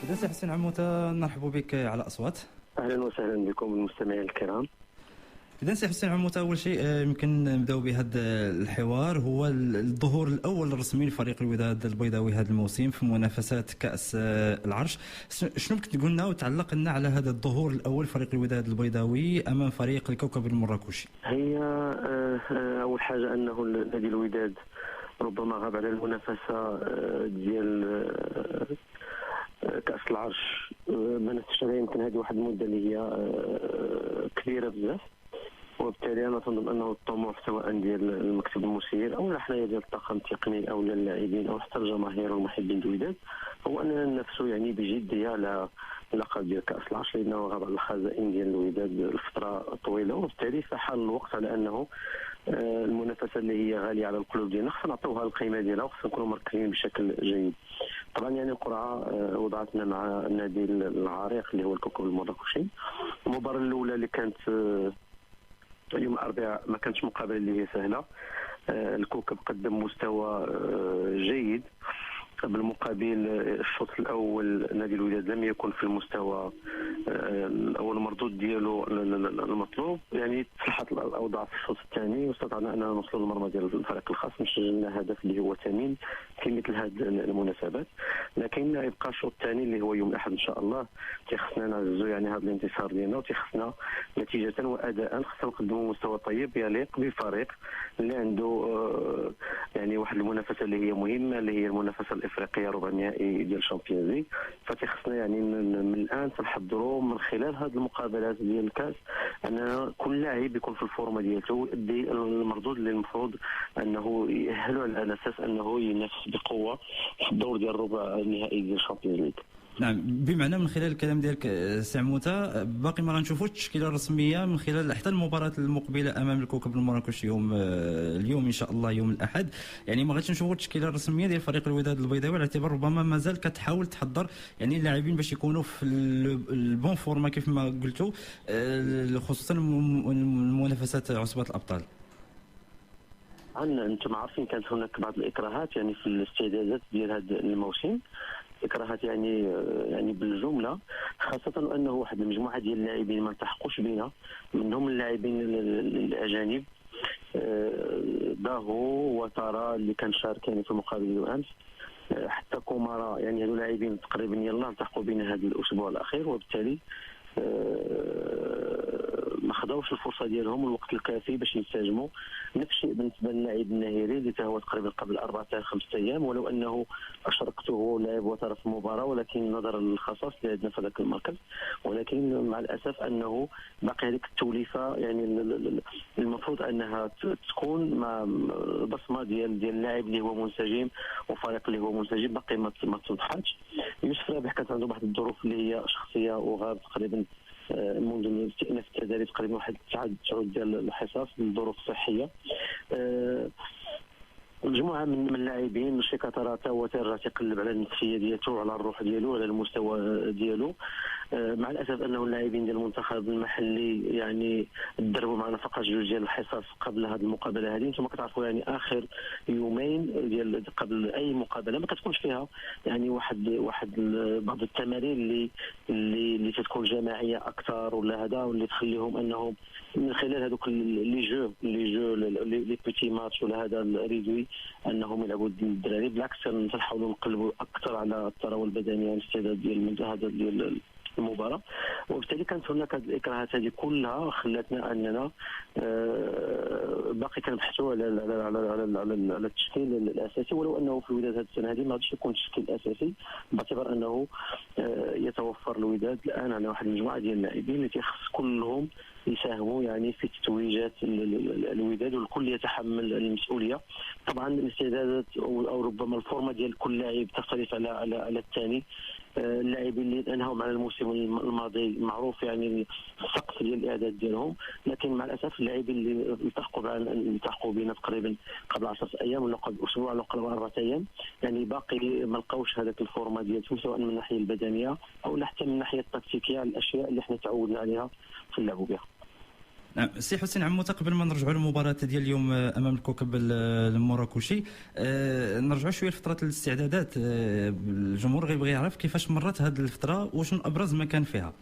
إذا سي حسين عموتة نرحب بك على أصوات. اهلا وسهلا بكم المستمعين الكرام. إذا سي حسين عموتة أول شيء يمكن نبداو بهذا الحوار، هو الظهور الأول الرسمي لفريق الوداد البيضاوي هذا الموسم في منافسات كأس العرش. شنو ممكن تقول لنا وتعلق لنا على هذا الظهور الأول فريق الوداد البيضاوي أمام فريق الكوكب المراكشي؟ هي اول حاجه انه نادي الوداد ربما غاب على المنافسه ديال كأس العرش، ما نفسش يمكن هذه واحد المده اللي هي كبيره بزاف، وبالتالي انا تنظن انه الطموح سواء ديال المكتب المسير او حنايا ديال الطاقم التقني او اللاعبين او حتى الجماهير والمحبين الوداد هو اننا ننافسوا يعني بجديه على اللقب ديال كأس العرش، لانه غاب على الخزائن ديال الوداد لفتره طويله، وبالتالي فحال الوقت على انه المنافسه اللي هي غاليه على القلوب ديالنا خصنا نعطيوها القيمه ديالها وخصنا نكونوا مركزين بشكل جيد. طبعا يعني القرعه وضعتنا مع النادي العريق اللي هو الكوكب المراكشي. المباراه الاولى اللي كانت يوم الاربعاء ما كانتش مقابله اللي هي سهله. الكوكب قدم مستوى جيد، بالمقابل الشوط الاول نادي الوداد لم يكن في المستوى الاول المردود ديالو المطلوب، يعني تصلحت الاوضاع في الشوط الثاني واستطعنا اننا نوصلوا للمرمى ديال الفريق الخصم، سجلنا هدف اللي هو ثمين في مثل هذه المناسبات. لكن يبقى الشوط الثاني اللي هو يوم الاحد ان شاء الله، تيخصنا نعززوا يعني هذا الانتصار ديالنا، وتيخصنا نتيجه واداء خصنا نقدموا مستوى طيب يليق بفريق اللي عنده يعني واحد المنافسه اللي هي مهمه، اللي هي المنافسه الافريقيه ربع النهائي ديال الشامبيونز ليغ. فتيخصنا يعني من الان تنحضروا من خلال هذه المقابلات ديال الكاس ان كل لاعب يكون في الفورمه ديالته ويؤدي المردود اللي المفروض انه يأهلوا على اساس انه ينافس بقوه في الدور ديال الربع النهائي ديال الشامبيونز ليغ. نعم، بمعنى من خلال الكلام ديالك سي عموتة باقي ما غنشوفوش التشكيله الرسميه من خلال حتى المباراه المقبله امام الكوكب المراكشي اليوم ان شاء الله يوم الاحد، يعني ما غاديش نشوفوا التشكيله الرسميه ديال فريق الوداد البيضاوي على اعتبار ربما مازال كتحاول تحضر يعني اللاعبين باش يكونوا في البون فورما كيف ما قلتوا، خصوصا المنافسات عصبه الابطال. انتم عارفين كانت هناك بعض الاكراهات يعني في الاستعدادات ديال هذا الموسم، اكراهات يعني بالجمله، خاصه انه واحد المجموعه ديال اللاعبين ما التحقوش بنا، منهم اللاعبين الاجانب داهو وترى اللي كان شاركين في المقابله امس، حتى كومارا، يعني هذو لاعبين تقريبا يلا التحقوا بنا هذا الاسبوع الاخير، وبالتالي ما خداوش الفرصه ديالهم والوقت الكافي باش ينسجموا. نفس الشيء بالنسبه للاعب النهيري اللي هو تقريبا قبل 4-5 ايام، ولو انه اشركته هو لاعب وتر في المباراه، ولكن نظرا للخصاص اللي عندنا في ذاك المركز، ولكن مع الاسف انه باقي هذيك التوليفه يعني المفروض انها تكون مع البصمه ديال اللاعب اللي هو منسجم وفريق اللي هو منسجم، باقي ما توضحاتش. يوسف رابح كانت عنده واحد الظروف اللي هي شخصيه وغاب تقريبا منذ استئناف التدريب تقريبا واحد 9 شهور ديال الحصص للظروف الصحيه. مجموعه من اللاعبين شيكاتارا تا هو تيقلب على النفسيه ديالته وعلى الروح ديالو وعلى المستوى ديالو، مع الاسف انه اللاعبين ديال المنتخب المحلي يعني تدربوا معنا فقط 2 ديال الحصص قبل هذه المقابله هذه. انتم كتعرفوا يعني اخر يومين ديال قبل اي مقابله ما كتكونش فيها يعني واحد بعض التمارين اللي تكون جماعيه اكثر ولا هذا، واللي تخليهم انهم من خلال هذوك لي جو لي بيتي ماتش ولا هذا الريدوي انهم يلعبوا الدراري. بالعكس نحاولوا نقلبوا اكثر على الثروه البدنيه والاستعداد ديال هذا ديال المباراه، وبالتالي كانت هناك هذه الاكراهات هذه كلها خلاتنا اننا باقي كنبحثوا على التشكيل الاساسي، ولو انه في الوداد هذه السنه هذه ما غاديش يكون التشكيل الاساسي، باعتبار انه يتوفر الوداد الان على واحد المجموعه ديال اللاعبين اللي تيخص كلهم يساهموا يعني في تتويجات الوداد، والكل يتحمل المسؤوليه. طبعا الاستعدادات او ربما الفورمه ديال كل لاعب تختلف على الثاني. اللاعبين اللي انهوا على الموسم الماضي معروف يعني السقف ديال الاعداد ديالهم، لكن مع الاسف اللاعبين اللي التحقوا بنا تقريبا قبل 10 ايام ولا قبل اسبوع ولا قبل 4 ايام، يعني باقي ما لقاوش هذاك الفورمه ديالهم سواء من الناحيه البدنيه او حتى من الناحيه التكتيكيه، الاشياء اللي احنا تعودنا عليها في اللعب بها. نعم سي حسين عموته، قبل ما نرجعوا للمباراه ديال اليوم امام الكوكب المراكشي، نرجعوا شويه لفتره الاستعدادات. الجمهور غيبغي يعرف كيفاش مرت هذه الفتره وشنو ابرز ما كان فيها.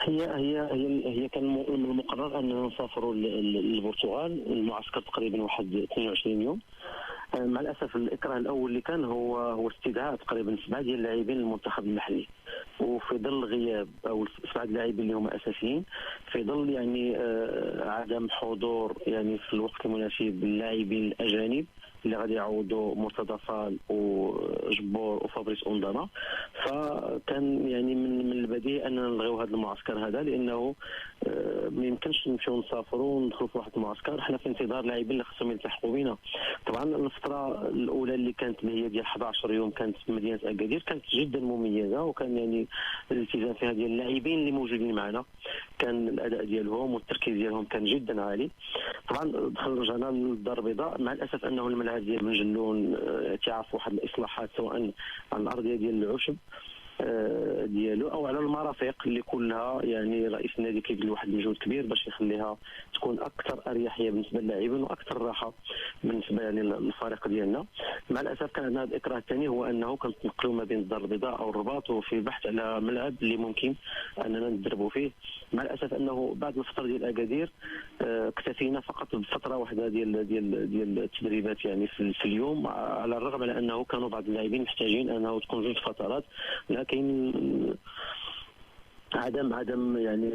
هي كان من المقرر ان نسافروا للبرتغال، المعسكر تقريبا واحد 22 يوم. مع الاسف الاكراه الاول اللي كان هو استدعاء تقريبا 7 ديال اللاعبين للمنتخب المحلي، وفي ظل غياب او 7 لاعبين اللي هما اساسيين، في ظل يعني عدم حضور يعني في الوقت المناسب اللاعبين الاجانب اللي غادي يعوضوا مرتضى فال وجبور وفابريس اوندانا. فكان يعني من البديهي اننا نلغيو هذا المعسكر هذا، لانه ما يمكنش نمشيو نسافروا وندخلوا في واحد المعسكر حنا في انتظار لاعبين اللي خصهم يلتحقوا بنا. طبعا الفتره الاولى اللي كانت هي ديال 11 يوم كانت في مدينه اكادير كانت جدا مميزه، وكان يعني الالتزام فيها ديال اللاعبين اللي موجودين معنا، كان الاداء ديالهم والتركيز ديالهم كان جدا عالي. طبعا رجعنا للدار البيضاء، مع الاسف انه الملعب ديال بنجلون تعرف واحد الاصلاحات سواء على الارضيه ديال العشب ديالو او على المرافق اللي كلها، يعني رئيس النادي كيبذل واحد المجهود كبير باش يخليها تكون اكثر اريحيه بالنسبه للاعبين واكثر راحه بالنسبه يعني للفريق ديالنا. مع الاسف كان عندنا هذا الاكراه الثاني، هو انه كنتنقلوا ما بين الدار البيضاء او الرباط، وفي البحث على ملعب اللي ممكن اننا ندربوا فيه. مع الاسف انه بعد الفتره ديال اكادير اكتفينا فقط بفتره واحده ديال التدريبات يعني في اليوم، على الرغم من انه كانوا بعض اللاعبين محتاجين انه تكون جوج فترات، لكن عدم يعني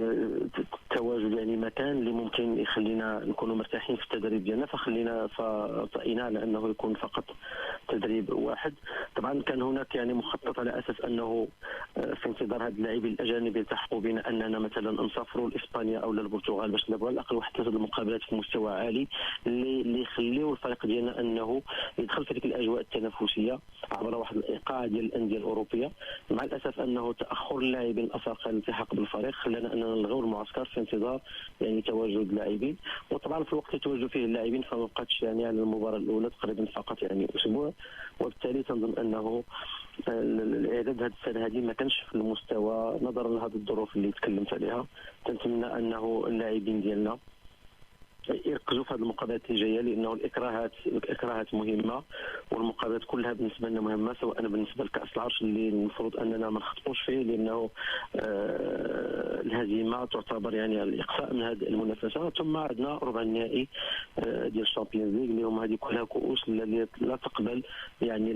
تواجد يعني مكان اللي ممكن يخلينا نكونوا مرتاحين في التدريب ديالنا، فخلينا فطئنا على انه يكون فقط تدريب واحد. طبعا كان هناك يعني مخطط على اساس انه في انتظار هاد اللاعبين الاجانب يلتحقوا بنا اننا مثلا نسافروا لاسبانيا او للبرتغال باش نلعبوا على الاقل واحد 3 المقابلات في مستوى عالي اللي يخليوا الفريق ديالنا انه يدخل في ديك الاجواء التنافسيه عبر واحد الايقاع ديال الانديه الاوروبيه. مع الاسف انه تاخر اللاعبين الافارقه الالتحاق بالفريق خلانا اننا نلغيو المعسكر في انتظار يعني تواجد اللاعبين. وطبعا في الوقت اللي تواجدوا فيه اللاعبين فما بقاتش يعني على المباراه الاولى تقريبا فقط يعني اسبوع، وبالتالي تنظن انه الاعداد هذه السنه هذه ما كانش في المستوى نظرا لهذه الظروف اللي تكلمت عليها. تنتمنى انه اللاعبين ديالنا يركزوا في هذه المقابلات اللي جايه، لانه الاكراهات مهمه والمقابلات كلها بالنسبه لنا مهمه، سواء بالنسبه لكاس العرش اللي المفروض اننا ما نخطئوش فيه، لانه الهزيمه تعتبر يعني الاقصاء من هذه المنافسه. ثم عندنا ربع النهائي ديال الشامبيونز ليغ اللي هما هذه كلها كؤوس اللي لا تقبل يعني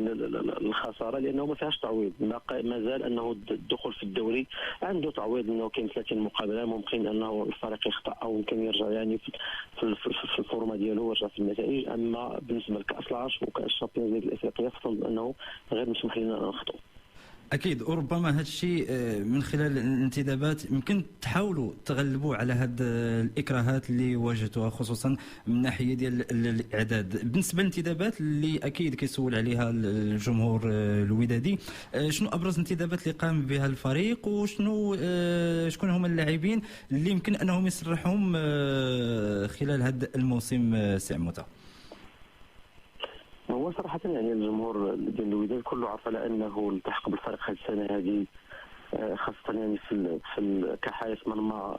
الخساره، لانه ما فيهاش تعويض. ما زال انه الدخول في الدوري عنده تعويض، انه كاين 30 مقابله ممكن انه الفريق يخطا او يمكن يرجع يعني في الفورمه ديالو ويرجع في النتائج. اما بالنسبه لكاس العرش وكاس الشامبيونز ليغ الافريقيه فظن انه غير مسموح لنا ان نخطئوا. اكيد، وربما هذا الشيء من خلال الانتدابات يمكن تحاولوا تغلبوا على هذه الاكراهات اللي واجهتوها، خصوصا من ناحيه ديال الاعداد. بالنسبه للانتدابات اللي اكيد كيسول عليها الجمهور الودادي، شنو ابرز الانتدابات اللي قام بها الفريق، وشنو شكون هما اللاعبين اللي يمكن انهم يسرحهم خلال هذا الموسم سي عموته؟ هو صراحة يعني الجمهور ديال الوداد كله عرف على انه التحق بالفريق هذه السنة هذه، خاصة يعني في كحارس مرمى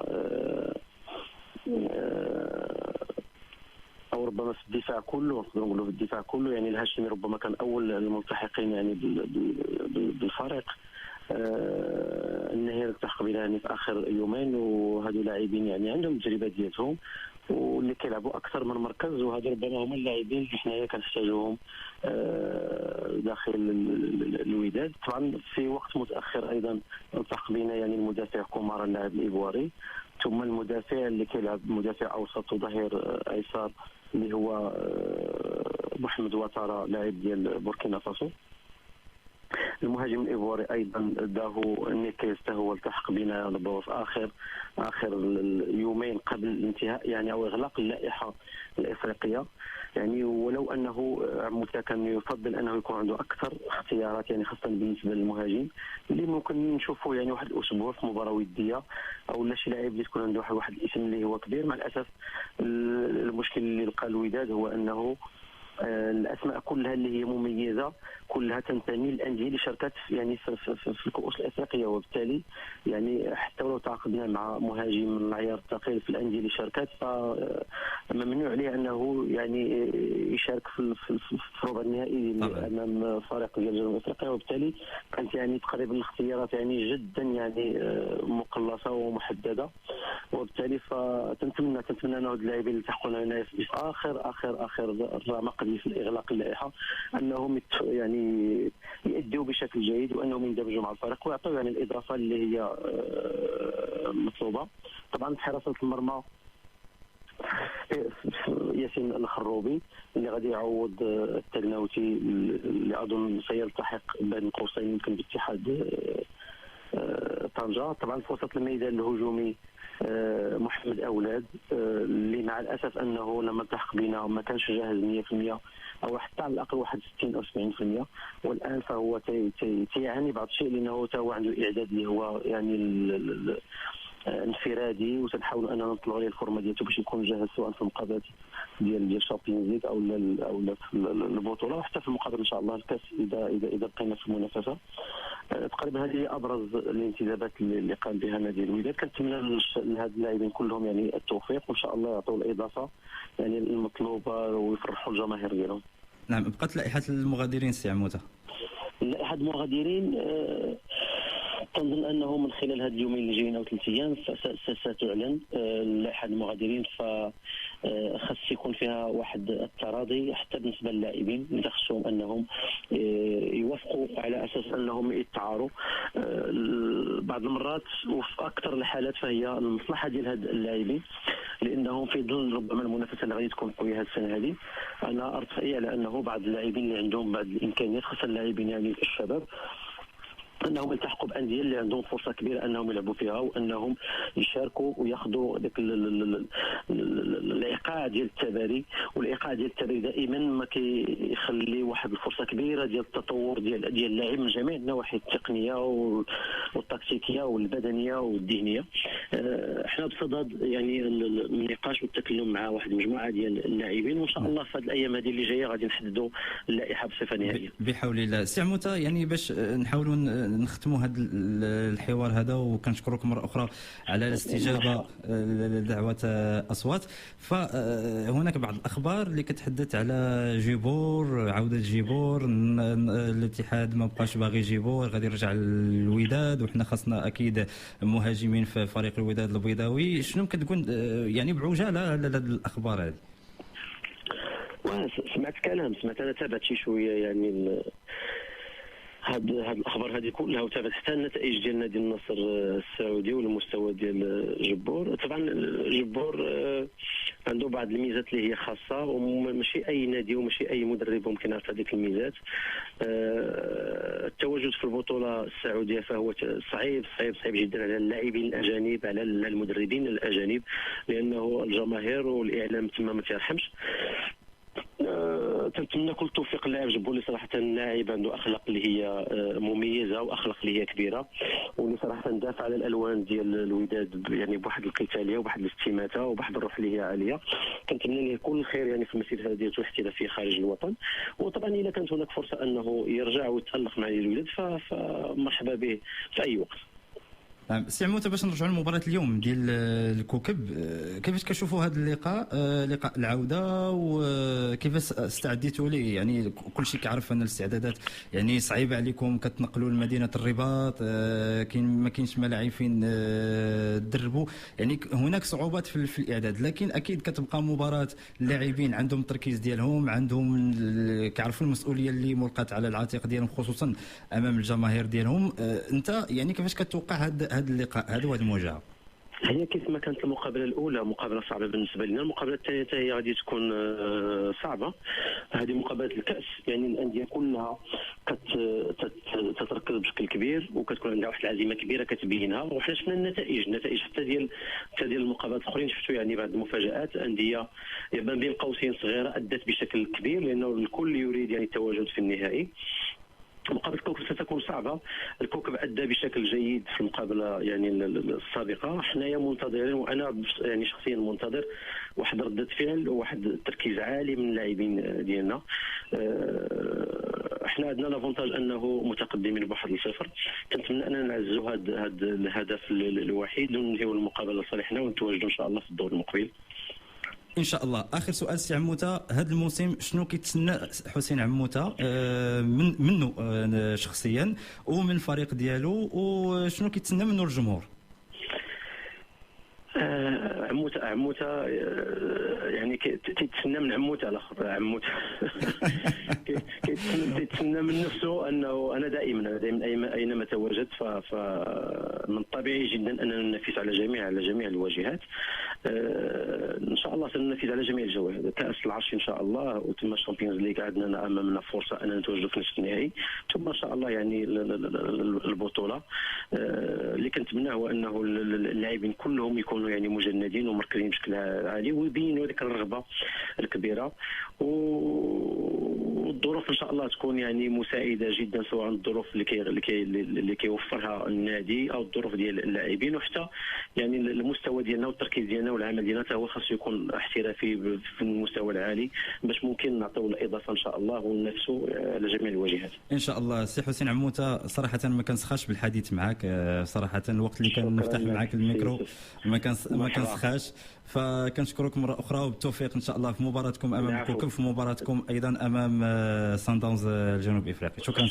او ربما في الدفاع كله، نقدر نقولوا في الدفاع كله. يعني الهاشمي ربما كان اول الملتحقين يعني بالفريق، النهير التحق بنا يعني في اخر يومين، وهذو لاعبين يعني عندهم التجربه ديالهم واللي كيلعبوا اكثر من مركز، وهذا ربما هما اللاعبين اللي حنايا كنحتاجوهم داخل الوداد. طبعا في وقت متاخر ايضا التحق بنا يعني المدافع كومارا اللاعب الايفواري، ثم المدافع اللي كيلعب مدافع اوسط وظهير ايسر اللي هو محمد واتارا لاعب ديال بوركينا فاسو. المهاجم الايفواري ايضا داهو نيكيز هو التحق بنا في اخر يومين قبل الانتهاء يعني او اغلاق اللائحه الافريقيه. يعني ولو انه عموته كان يفضل انه يكون عنده اكثر اختيارات، يعني خاصه بالنسبه للمهاجم اللي ممكن نشوفه يعني واحد الاسبوع في مباراه وديه، او لا شي لاعب اللي تكون عنده واحد الاسم اللي هو كبير. مع الاسف المشكل اللي لقى الوداد هو انه الاسماء كلها اللي هي مميزه كلها تنتمي للانديه اللي شاركت يعني في الكؤوس الافريقيه، وبالتالي يعني حتى ولو تعاقدنا مع مهاجم من العيار الثقيل في الانديه اللي شاركت فممنوع عليه انه يعني يشارك في الربع النهائي امام فريق ديال جنوب افريقيا، وبالتالي كانت يعني تقريبا الاختيارات يعني جدا يعني مقلصه ومحدده، وبالتالي فتنتمنى انه هاد اللاعبين اللي تحقون لنا في اخر الرمق في اغلاق اللائحه انهم يعني يؤدوا بشكل جيد وانهم يندمجوا مع الفريق ويعطوا يعني الاضافه اللي هي مطلوبه. طبعا في حراسه المرمى ياسين الخروبي اللي غادي يعوض الترناوتي اللي اظن سيلتحق بين قوسين يمكن باتحاد طنجة. طبعا في وسط الميدان الهجومي محمد اولاد اللي مع الاسف انه لما التحق بنا ما كانش جاهز 100% او حتى على الاقل 61 او 70%، والان فهو تيعاني بعض الشيء لانه هو عنده اعداد اللي هو يعني انفرادي، وتنحاولوا اننا نطلعوا عليه الفورمه ديالته باش يكون جاهز سواء في المقابلات ديال الشامبيونز ليغ او في البطوله، وحتى في المقابله ان شاء الله الكاس اذا بقينا في المنافسه. تقريبا هذه هي ابرز الانتدابات اللي قام بها نادي الوداد. كنتمنى لهاد اللاعبين كلهم يعني التوفيق، وان شاء الله يعطوا الاضافه يعني المطلوبه ويفرحوا الجماهير ديالهم. نعم. بقات لائحه المغادرين سي عموته. لائحه المغادرين تنظن انه من خلال هذا اليومين اللي جايين او 3 ايام ستعلن لائحه المغادرين، فخص يكون فيها واحد التراضي حتى بالنسبه للاعبين اللي خصهم انهم يوافقوا على اساس انهم يتعاروا. بعض المرات وفي اكثر الحالات فهي المصلحه ديال هاد اللاعبين، لانهم في ظل ربما المنافسه اللي غادي تكون قويه هذه السنه هذه، انا ارتقي على انه بعض اللاعبين اللي عندهم بعض الامكانيات خاصه اللاعبين يعني الشباب انهم يلتحقوا بانديه اللي عندهم فرصه كبيره انهم يلعبوا فيها وانهم يشاركوا وياخذوا ديك الايقاع ديال التباري، والايقاع ديال التباري دائما ما كيخلي واحد الفرصه كبيره ديال التطور ديال اللاعب من جميع النواحي التقنيه والتكتيكيه والبدنيه والذهنيه. احنا بصدد يعني النقاش والتكلم مع واحد المجموعه ديال اللاعبين، وان شاء الله في هذه الايام هذه اللي جايه غادي نحددوا اللائحه بصفه نهائيه بحول الله. سي عموته يعني باش نحاولوا نختموا هذا الحوار هذا، وكنشكرك مره اخرى على الاستجابه لدعوه اصوات. فهناك بعض الاخبار اللي كتحدث على جيبور، عوده جيبور، الاتحاد ما بقاش باغي جيبور، غادي يرجع للوداد، وحنا خاصنا اكيد مهاجمين في فريق الوداد البيضاوي. شنو كتقول يعني بعجاله على هذه الاخبار هذه؟ سمعت انا تابعت شي شويه يعني هاد الاخبار هذه كلها، وتابعت حتى النتائج ديال نادي النصر السعودي والمستوى ديال جبور. طبعا جبور عنده بعض الميزات اللي هي خاصه، وماشي اي نادي وماشي اي مدرب ممكن يعرف هذيك الميزات. التواجد في البطوله السعوديه فهو صعيب جدا على اللاعبين الاجانب، على المدربين الاجانب، لانه الجماهير والاعلام تما ما تيرحمش. تنتمنى كل التوفيق للاعب جبور اللي صراحه لاعب عنده اخلاق اللي هي مميزه واخلاق اللي هي كبيره، واللي صراحه دافع على الالوان ديال الوداد يعني بواحد القتاليه وبواحد الاستماته وبواحد الروح اللي هي عاليه. كنتمنى له كل الخير يعني في المسيره ديالته الاحترافيه خارج الوطن، وطبعا اذا كانت هناك فرصه انه يرجع ويتالق مع الوداد فمرحبا به في اي وقت. سي عموته باش نرجعوا لمباراه اليوم ديال الكوكب، كيفاش كتشوفوا هذا اللقاء، لقاء العوده، وكيفاش استعديتوا ليه؟ يعني كل شيء كيعرف ان الاستعدادات يعني صعيبه عليكم، كتنقلوا لمدينه الرباط، ما كاينش ملاعب فين تدربوا، يعني هناك صعوبات في الاعداد، لكن اكيد كتبقى مباراه اللاعبين عندهم التركيز ديالهم، عندهم كيعرفوا المسؤوليه اللي ملقات على العاتق ديالهم خصوصا امام الجماهير ديالهم. انت يعني كيفاش كتوقع هذا اللقاء هذا وهذه المواجهه؟ هي كيف ما كانت المقابله الاولى مقابله صعبه بالنسبه لنا، المقابله الثانيه هي غادي تكون صعبه. هذه مقابله الكاس، يعني الانديه كلها كتركز بشكل كبير وكتكون عندها واحد العزيمه كبيره كتبينها، وحنا شفنا النتائج حتى ديال المقابلات الاخرين. شفتوا يعني بعض المفاجات، انديه يعني بين قوسين صغيره ادت بشكل كبير، لانه الكل يريد يعني التواجد في النهائي. مقابلة الكوكب ستكون صعبة. الكوكب أدى بشكل جيد في المقابلة يعني السابقة. حنايا منتظرين، وأنا يعني شخصيا منتظر واحد ردة فعل وواحد تركيز عالي من اللاعبين ديالنا. احنا عندنا لافونتاج انه متقدمين بواحد الصفر. كنتمنى اننا نعزوا هذا الهدف الوحيد وننهيو المقابلة لصالحنا ونتواجدوا ان شاء الله في الدور المقبل ان شاء الله. اخر سؤال سي عموته، هذا الموسم شنو كيتسنى حسين عموته منه شخصيا ومن الفريق ديالو، وشنو كيتسنى منه الجمهور؟ عموته يعني كيتسنى من عموته الاخر عموته كيتسنى من نفسه انه انا دائما اينما تواجدت فمن الطبيعي جدا اننا ننافس على جميع الواجهات. ان شاء الله سننافس على جميع الجوائز. كاس العرش ان شاء الله، وثم الشامبيونز ليغ عندنا امامنا فرصه اننا نتواجدوا في نصف النهائي، ثم ان شاء الله يعني البطوله. اللي كنتمناه هو انه اللاعبين كلهم يكونوا يعني مجندين ومركزين بشكل عالي ويبينوا هذيك الرغبه الكبيره، والظروف ان شاء الله تكون يعني مساعده جدا، سواء الظروف اللي كيوفرها النادي او الظروف ديال اللاعبين، وحتى يعني المستوى ديالنا والتركيز ديالنا والعمل ديالنا حتى هو خاصو يكون احترافي في المستوى العالي باش ممكن نعطيو الاضافه ان شاء الله وننافسوا على جميع الواجهات ان شاء الله. سي حسين عموته صراحه ما كنسخاش بالحديث معك، صراحه الوقت اللي كان نفتح معك الميكرو ما كنسخاش، فكنشكرك مره اخرى وبالتوفيق ان شاء الله في مباراتكم امام الكوكب، في مباراتكم ايضا امام سان داونز الجنوب افريقي. شكرا.